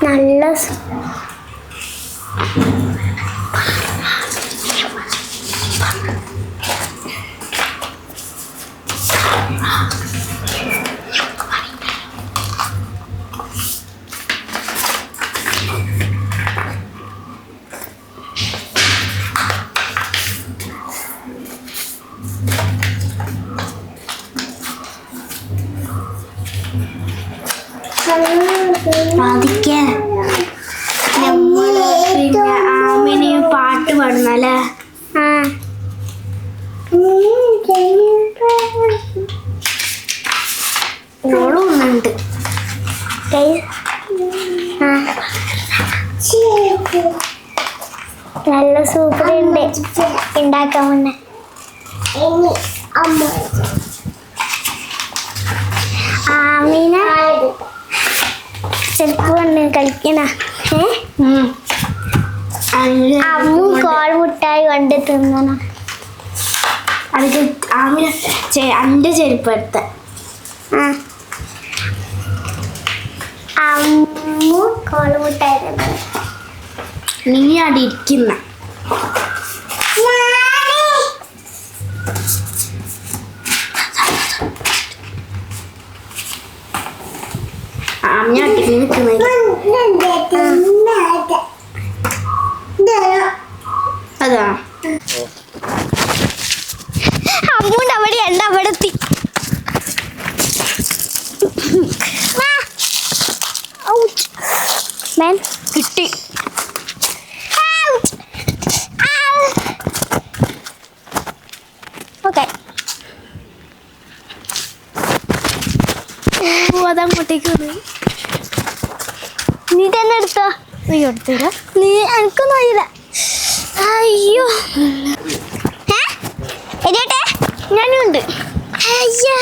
നല്ല പിന്നെ ആമിനെയും പാട്ട് പാടുന്നല്ലേ. ഓളും ഒന്നുണ്ട്. നല്ല സൂപ്പർ ഉണ്ട് ഉണ്ടാക്കാൻ മുന്നേ. ആമീന ചെരുപ്പ് കൊണ്ട് കളിക്കണ. അമ്മു കോൾ മുട്ടായി കൊണ്ട് തിന്നണം. അത് ആമിന എൻ്റെ ചെരുപ്പ് എടുത്ത. അമ്മു കോൾ മുട്ടായി തിന്നണം. നീ അവിടെ ഇരിക്കുന്ന ആമിന ഒട്ടിക്ക് നിൽക്കുന്നത്. അതാ അമ്മൂൻ്റെ അവിടെ ഉണ്ട്. അവിടെ എത്തി. കിട്ടി. ഓക്കെ അതങ്ങോട്ടേക്ക് നീ തന്നെ എടുത്തോ. നീ എടുത്തര. നീ എനിക്കൊന്നും അറിയില്ല. അയ്യോ എരിയട്ടെ. ഞാനും ഉണ്ട്. അയ്യോ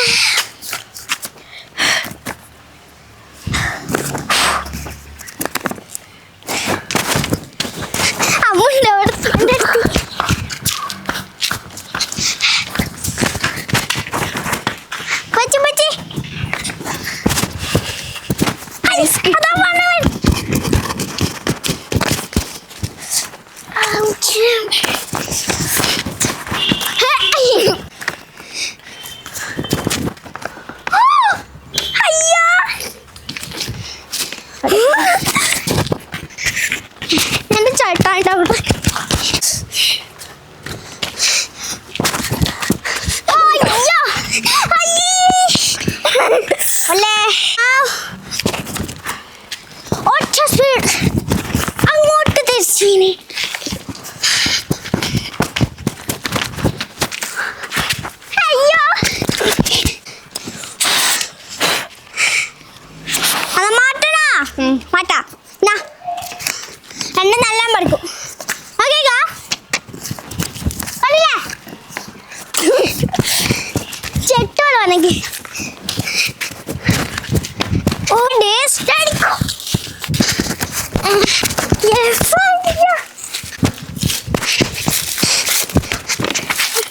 അമ്മൂൻ്റെ അവിടെ പറ്റി പറ്റി. എന്റെ ചേട്ടായിട്ടാവട്ടെ. ഒറ്റ സ്പീഡ് അങ്ങോട്ട് തിരിച്ചു. അയ്യോ അത് മാറ്റണ മാറ്റാ. എന്നെ നല്ല